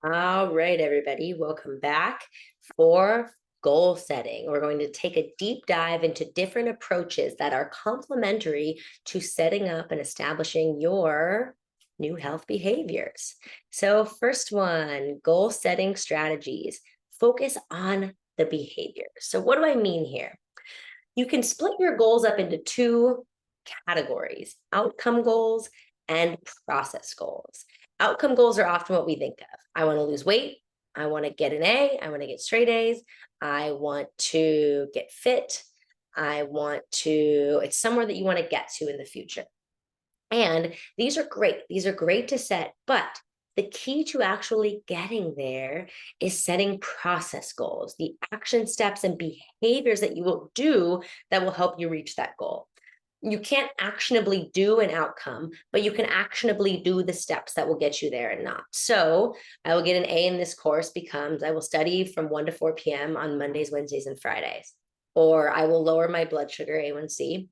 All right, everybody, welcome back for goal setting. We're going to take a deep dive into different approaches that are complementary to setting up and establishing your new health behaviors. So, first one, goal setting strategies. Focus on the behavior. So, what do I mean here? You can split your goals up into two categories: outcome goals and process goals. Outcome goals are often what we think of. I want to lose weight. I want to get an A. I want to get straight A's. I want to get fit. It's somewhere that you want to get to in the future. And these are great. These are great to set, but the key to actually getting there is setting process goals, the action steps and behaviors that you will do that will help you reach that goal. You can't actionably do an outcome, but you can actionably do the steps that will get you there and not. So I will get an A in this course because I will study from 1 to 4 p.m. on Mondays, Wednesdays, and Fridays. Or I will lower my blood sugar, A1C,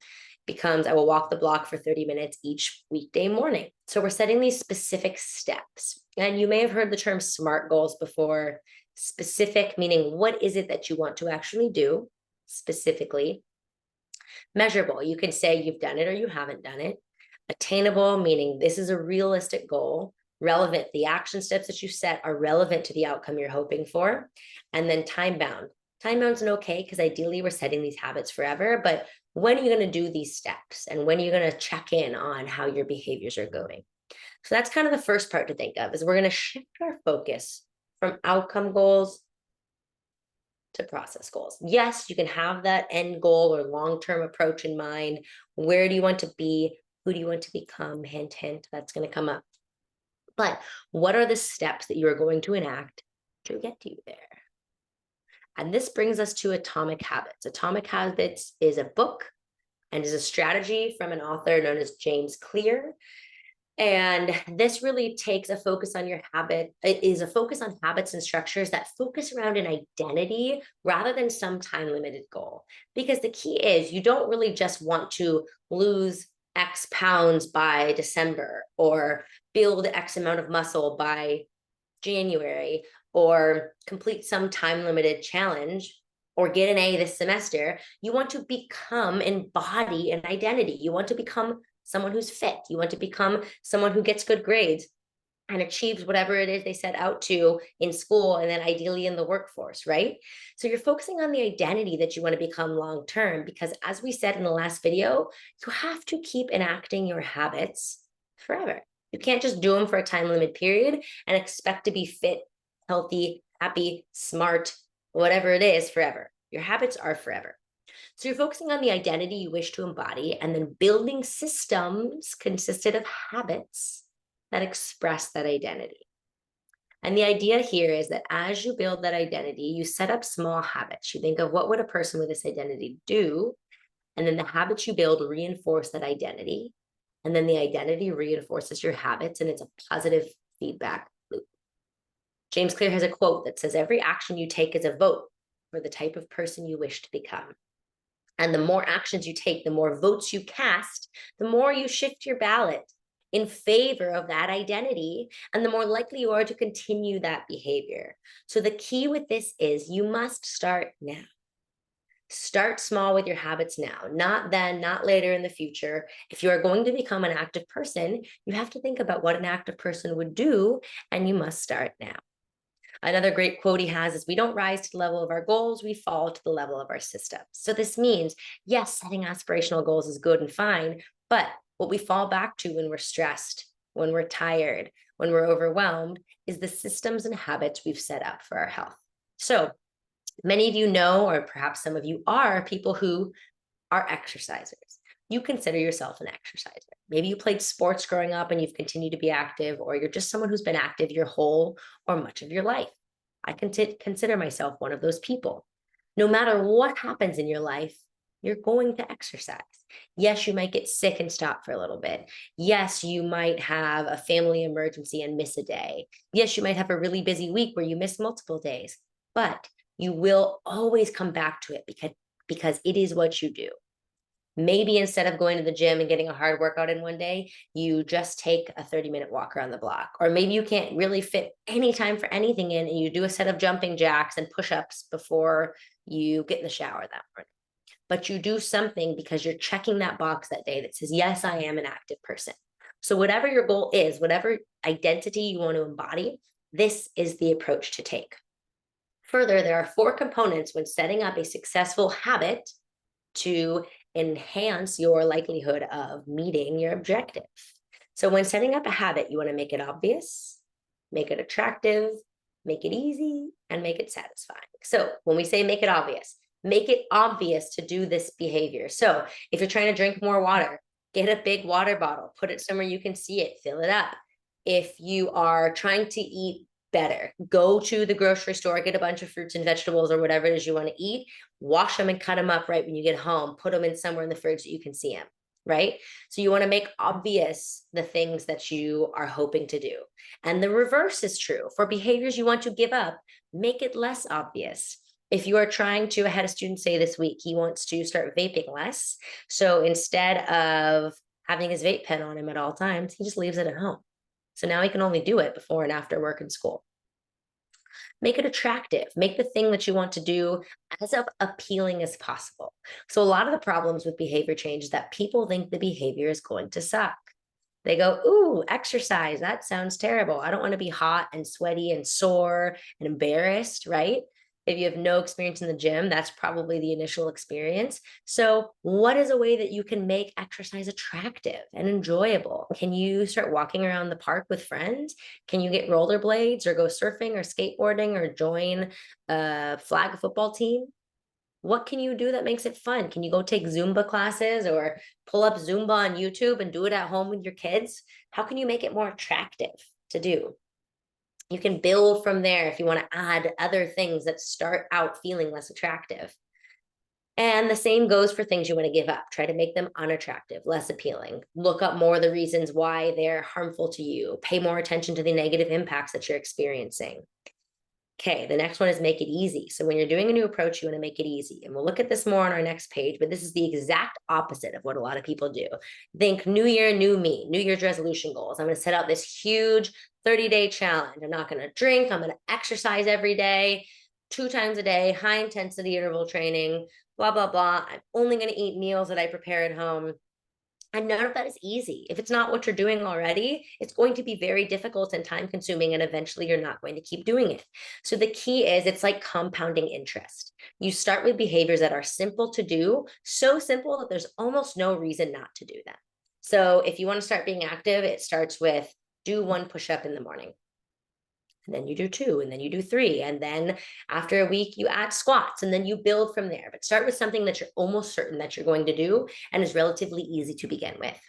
becomes I will walk the block for 30 minutes each weekday morning. So we're setting these specific steps. And you may have heard the term SMART goals before. Specific meaning, what is it that you want to actually do specifically? Measurable, you can say you've done it or you haven't done it. Attainable, meaning this is a realistic goal. Relevant, the action steps that you set are relevant to the outcome you're hoping for. And then time bound. Time bound's an okay because ideally we're setting these habits forever, but when are you going to do these steps and when are you going to check in on how your behaviors are going? So that's kind of the first part to think of is we're going to shift our focus from outcome goals to process goals. Yes, you can have that end goal or long-term approach in mind. Where do you want to be? Who do you want to become? Hint, hint, that's going to come up. But what are the steps that you are going to enact to get you there? And this brings us to Atomic Habits. Atomic Habits is a book and is a strategy from an author known as James Clear. And this really takes a focus on your habit. It is a focus on habits and structures that focus around an identity rather than some time limited goal. Because the key is you don't really just want to lose X pounds by December or build X amount of muscle by January or complete some time limited challenge or get an A this semester. You want to become, embody an identity. You want to become someone who's fit. You want to become someone who gets good grades and achieves whatever it is they set out to in school and then ideally in the workforce, right? So you're focusing on the identity that you want to become long term because as we said in the last video, you have to keep enacting your habits forever. You can't just do them for a time limit period and expect to be fit, healthy, happy, smart, whatever it is forever. Your habits are forever. So you're focusing on the identity you wish to embody and then building systems consisted of habits that express that identity. And the idea here is that as you build that identity, you set up small habits. You think of what would a person with this identity do? And then the habits you build reinforce that identity. And then the identity reinforces your habits, and it's a positive feedback loop. James Clear has a quote that says, "Every action you take is a vote for the type of person you wish to become." And the more actions you take, the more votes you cast, the more you shift your ballot in favor of that identity, and the more likely you are to continue that behavior. So the key with this is you must start now. Start small with your habits now, not then, not later in the future. If you are going to become an active person, you have to think about what an active person would do, and you must start now. Another great quote he has is, "We don't rise to the level of our goals, we fall to the level of our systems." So this means, yes, setting aspirational goals is good and fine, but what we fall back to when we're stressed, when we're tired, when we're overwhelmed, is the systems and habits we've set up for our health. So many of you know, or perhaps some of you are people who are exercisers. You consider yourself an exerciser. Maybe you played sports growing up and you've continued to be active, or you're just someone who's been active your whole or much of your life. I consider myself one of those people. No matter what happens in your life, you're going to exercise. Yes, you might get sick and stop for a little bit. Yes, you might have a family emergency and miss a day. Yes, you might have a really busy week where you miss multiple days, but you will always come back to it because it is what you do. Maybe instead of going to the gym and getting a hard workout in one day, you just take a 30-minute walk around the block. Or maybe you can't really fit any time for anything in and you do a set of jumping jacks and push-ups before you get in the shower that morning. But you do something because you're checking that box that day that says, yes, I am an active person. So whatever your goal is, whatever identity you want to embody, this is the approach to take. Further, there are 4 components when setting up a successful habit to enhance your likelihood of meeting your objective. So when setting up a habit, you want to make it obvious, make it attractive, make it easy, and make it satisfying. So when we say make it obvious to do this behavior. So if you're trying to drink more water, get a big water bottle, put it somewhere you can see it, fill it up. If you are trying to eat better, go to the grocery store, get a bunch of fruits and vegetables or whatever it is you want to eat, wash them and cut them up right when you get home, put them in somewhere in the fridge that you can see them, right? So you want to make obvious the things that you are hoping to do. And the reverse is true. For behaviors you want to give up, make it less obvious. If you are trying to, I had a student say this week, he wants to start vaping less. So instead of having his vape pen on him at all times, he just leaves it at home. So now he can only do it before and after work and school. Make it attractive. Make the thing that you want to do as appealing as possible. So a lot of the problems with behavior change is that people think the behavior is going to suck. They go, ooh, exercise, that sounds terrible. I don't want to be hot and sweaty and sore and embarrassed, right? If you have no experience in the gym, that's probably the initial experience. So what is a way that you can make exercise attractive and enjoyable? Can you start walking around the park with friends? Can you get rollerblades or go surfing or skateboarding or join a flag football team? What can you do that makes it fun? Can you go take Zumba classes or pull up Zumba on YouTube and do it at home with your kids? How can you make it more attractive to do? You can build from there if you want to add other things that start out feeling less attractive. And the same goes for things you want to give up. Try to make them unattractive, less appealing. Look up more of the reasons why they're harmful to you. Pay more attention to the negative impacts that you're experiencing. Okay, the next one is make it easy. So when you're doing a new approach, you want to make it easy. And we'll look at this more on our next page, but this is the exact opposite of what a lot of people do. Think new year, new me, New Year's resolution goals. I'm going to set out this huge 30-day challenge. I'm not going to drink. I'm going to exercise every day, 2 times a day, high intensity interval training, blah, blah, blah. I'm only going to eat meals that I prepare at home. And none of that is easy. If it's not what you're doing already, it's going to be very difficult and time consuming, and eventually you're not going to keep doing it. So the key is it's like compounding interest. You start with behaviors that are simple to do, so simple that there's almost no reason not to do them. So if you want to start being active, it starts with do 1 push-up in the morning. And then you do 2, and then you do 3. And then after a week, you add squats, and then you build from there. But start with something that you're almost certain that you're going to do and is relatively easy to begin with.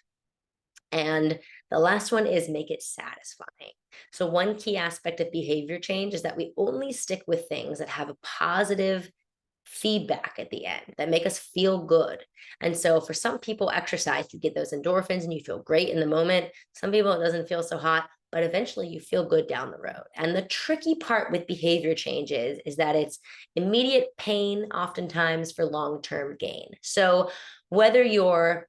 And the last one is make it satisfying. So one key aspect of behavior change is that we only stick with things that have a positive feedback at the end that make us feel good. And so for some people, exercise, you get those endorphins and you feel great in the moment. Some people, it doesn't feel so hot, but eventually you feel good down the road. And the tricky part with behavior changes is that it's immediate pain, oftentimes for long-term gain. So whether you're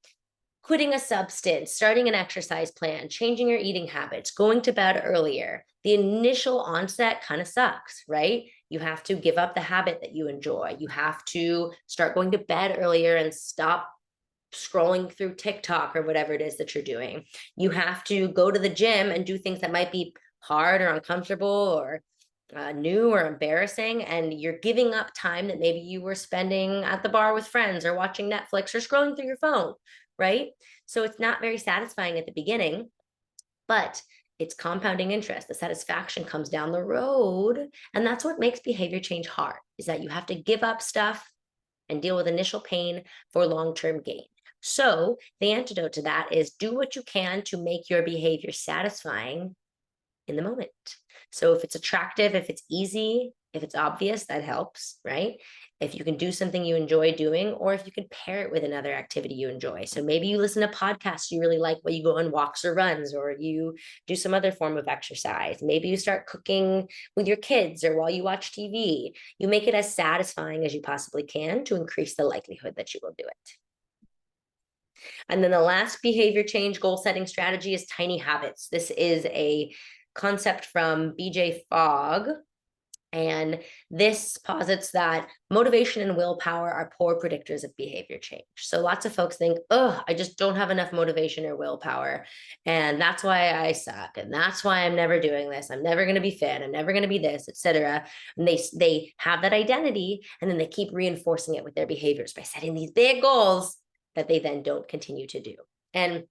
quitting a substance, starting an exercise plan, changing your eating habits, going to bed earlier, the initial onset kind of sucks, right? You have to give up the habit that you enjoy. You have to start going to bed earlier and stop scrolling through TikTok or whatever it is that you're doing. You have to go to the gym and do things that might be hard or uncomfortable or new or embarrassing, and you're giving up time that maybe you were spending at the bar with friends or watching Netflix or scrolling through your phone, right? So it's not very satisfying at the beginning, but it's compounding interest. The satisfaction comes down the road. And that's what makes behavior change hard, is that you have to give up stuff and deal with initial pain for long-term gain. So the antidote to that is do what you can to make your behavior satisfying in the moment. So if it's attractive, if it's easy, if it's obvious, that helps, right? If you can do something you enjoy doing, or if you can pair it with another activity you enjoy. So maybe you listen to podcasts you really like while you go on walks or runs, or you do some other form of exercise. Maybe you start cooking with your kids or while you watch TV. You make it as satisfying as you possibly can to increase the likelihood that you will do it. And then the last behavior change goal setting strategy is tiny habits. This is a concept from BJ Fogg. And this posits that motivation and willpower are poor predictors of behavior change. So lots of folks think, oh, I just don't have enough motivation or willpower. And that's why I suck. And that's why I'm never doing this. I'm never going to be fit. I'm never going to be this, etc. And they have that identity, and then they keep reinforcing it with their behaviors by setting these big goals that they then don't continue to do. And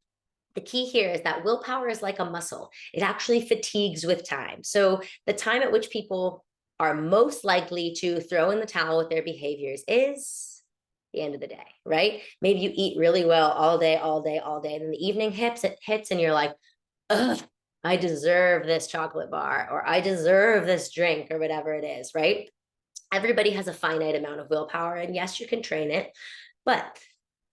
the key here is that willpower is like a muscle. It actually fatigues with time. So the time at which people are most likely to throw in the towel with their behaviors is the end of the day, right? Maybe you eat really well all day, all day, all day. And then the evening hits and you're like, ugh, I deserve this chocolate bar, or I deserve this drink, or whatever it is, right? Everybody has a finite amount of willpower. And yes, you can train it, but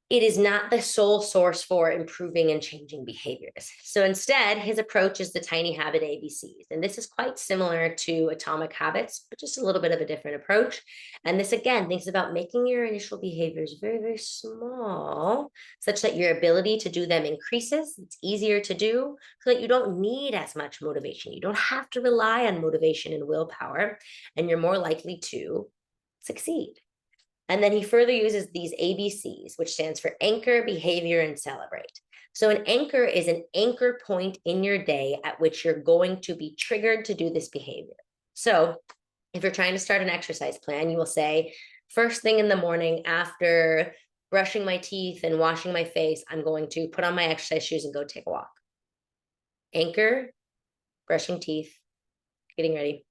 it is not the sole source for improving and changing behaviors. So instead, his approach is the tiny habit ABCs. And this is quite similar to Atomic Habits, but just a little bit of a different approach. And this, again, thinks about making your initial behaviors very, very small, such that your ability to do them increases. It's easier to do so that you don't need as much motivation. You don't have to rely on motivation and willpower, and you're more likely to succeed. And then he further uses these ABCs, which stands for anchor, behavior, and celebrate. So an anchor is an anchor point in your day at which you're going to be triggered to do this behavior. So if you're trying to start an exercise plan, you will say, first thing in the morning after brushing my teeth and washing my face, I'm going to put on my exercise shoes and go take a walk. Anchor, brushing teeth, getting ready.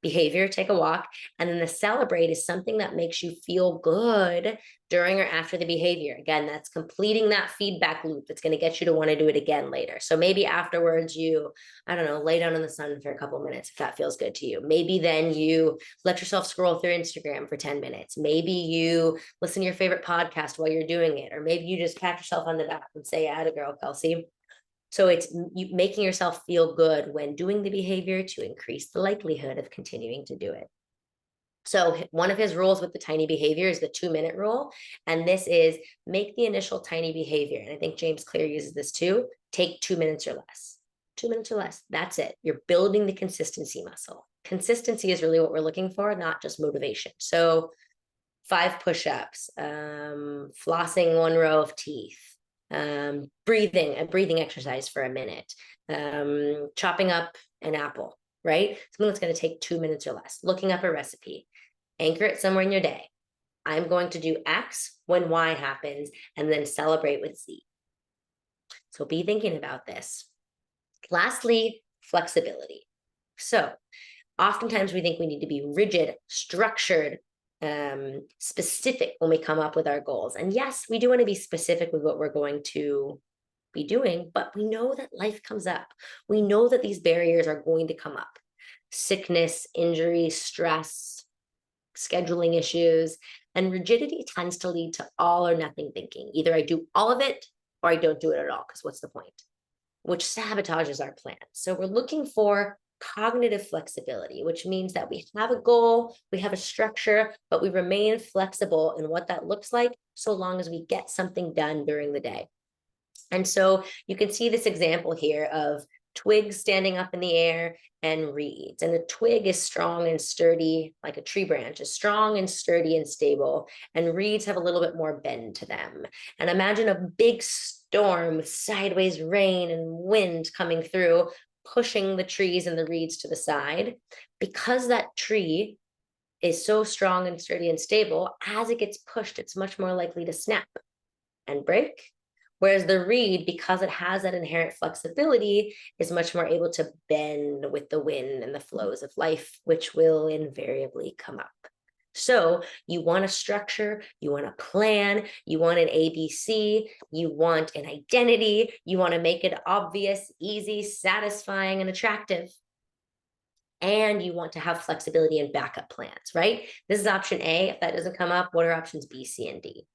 Behavior, take a walk. And then the celebrate is something that makes you feel good during or after the behavior. Again, that's completing that feedback loop that's going to get you to want to do it again later. So maybe afterwards you, I don't know, lay down in the sun for a couple minutes if that feels good to you. Maybe then you let yourself scroll through Instagram for 10 minutes. Maybe you listen to your favorite podcast while you're doing it. Or maybe you just pat yourself on the back and say, atta girl, Kelsey. So it's making yourself feel good when doing the behavior to increase the likelihood of continuing to do it. So one of his rules with the tiny behavior is the 2-minute rule. And this is make the initial tiny behavior. And I think James Clear uses this too. Take 2 minutes or less. 2 minutes or less. That's it. You're building the consistency muscle. Consistency is really what we're looking for, not just motivation. So 5 push-ups, flossing 1 row of teeth, a breathing exercise for a minute, chopping up an apple, right? Something that's going to take 2 minutes or less, looking up a recipe, anchor it somewhere in your day. I'm going to do X when Y happens, and then celebrate with Z. So be thinking about this. Lastly, flexibility. So oftentimes we think we need to be rigid, structured, specific when we come up with our goals. And yes, we do want to be specific with what we're going to be doing, but we know that life comes up. We know that these barriers are going to come up. Sickness, injury, stress, scheduling issues, and rigidity tends to lead to all or nothing thinking. Either I do all of it or I don't do it at all, because what's the point? Which sabotages our plan. So we're looking for cognitive flexibility, which means that we have a goal, we have a structure, but we remain flexible in what that looks like, so long as we get something done during the day. And so you can see this example here of twigs standing up in the air and reeds. And a twig is strong and sturdy, like a tree branch is strong and sturdy and stable, and reeds have a little bit more bend to them. And imagine a big storm with sideways rain and wind coming through, pushing the trees and the reeds to the side. Because that tree is so strong and sturdy and stable, as it gets pushed, it's much more likely to snap and break. Whereas the reed, because it has that inherent flexibility, is much more able to bend with the wind and the flows of life, which will invariably come up. So you want a structure, you want a plan, you want an ABC, you want an identity, you want to make it obvious, easy, satisfying, and attractive. And you want to have flexibility and backup plans, right? This is option A. If that doesn't come up, what are options B, C, and D?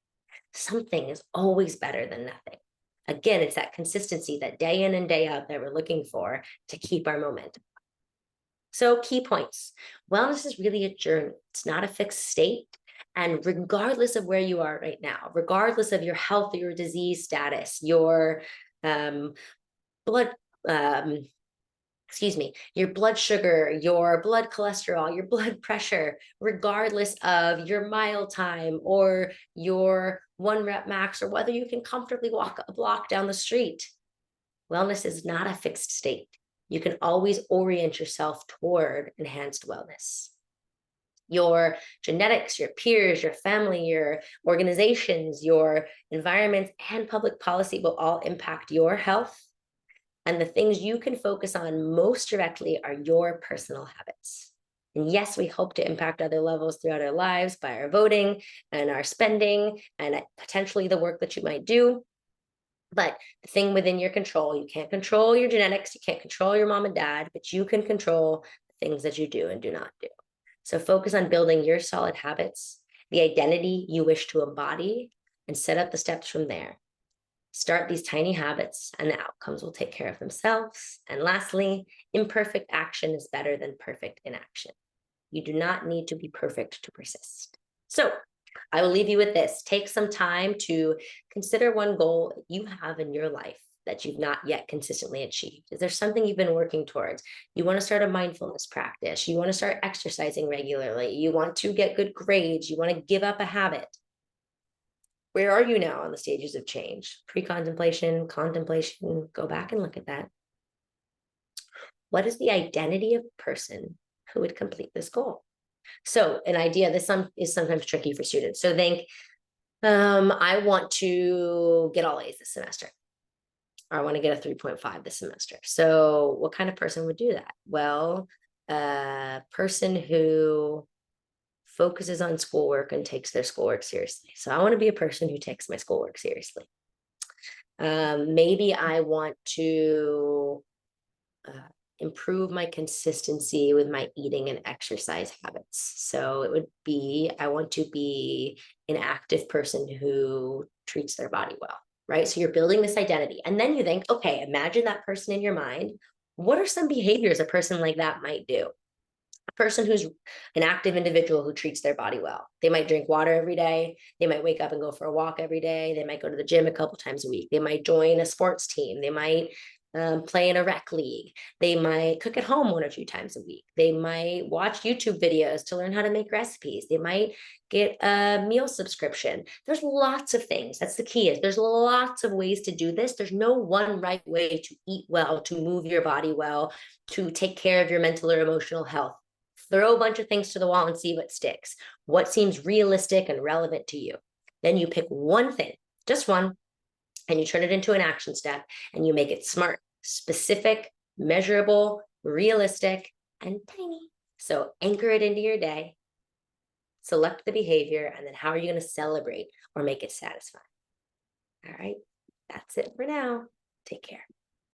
Something is always better than nothing. Again, it's that consistency, that day in and day out that we're looking for to keep our momentum. So key points. Wellness is really a journey. It's not a fixed state. And regardless of where you are right now, regardless of your health or your disease status, your um, blood, um, your blood sugar, your blood cholesterol, your blood pressure, regardless of your mile time or your 1 rep max, or whether you can comfortably walk a block down the street. Wellness is not a fixed state. You can always orient yourself toward enhanced wellness. Your genetics, your peers, your family, your organizations, your environments, and public policy will all impact your health. And the things you can focus on most directly are your personal habits. And yes, we hope to impact other levels throughout our lives by our voting and our spending and potentially the work that you might do. But the thing within your control, you can't control your genetics, you can't control your mom and dad, but you can control the things that you do and do not do. So focus on building your solid habits, the identity you wish to embody, and set up the steps from there. Start these tiny habits, and the outcomes will take care of themselves. And lastly, imperfect action is better than perfect inaction. You do not need to be perfect to persist. So I will leave you with this. Take some time to consider one goal you have in your life that you've not yet consistently achieved. Is there something you've been working towards? You want to start a mindfulness practice. You want to start exercising regularly. You want to get good grades. You want to give up a habit. Where are you now on the stages of change? Pre-contemplation, contemplation, go back and look at that. What is the identity of a person who would complete this goal? So an idea, this is sometimes tricky for students. So think, I want to get all A's this semester, or I want to get a 3.5 this semester. So what kind of person would do that? Well, a person who focuses on schoolwork and takes their schoolwork seriously. So I want to be a person who takes my schoolwork seriously. Maybe I want to improve my consistency with my eating and exercise habits. So it would be, I want to be an active person who treats their body well, right? So you're building this identity. And then you think, okay, imagine that person in your mind. What are some behaviors a person like that might do? A person who's an active individual who treats their body well. They might drink water every day. They might wake up and go for a walk every day. They might go to the gym a couple times a week. They might join a sports team. They might play in a rec league. They might cook at home 1 or 2 times a week. They might watch YouTube videos to learn how to make recipes. They might get a meal subscription. There's lots of things. That's the key, is there's lots of ways to do this. There's no one right way to eat well, to move your body well, to take care of your mental or emotional health. Throw a bunch of things to the wall and see what sticks. What seems realistic and relevant to you? Then you pick one thing, just one, and you turn it into an action step, and you make it smart, specific, measurable, realistic, and tiny. So anchor it into your day, select the behavior, and then how are you going to celebrate or make it satisfying? All right, that's it for now. Take care.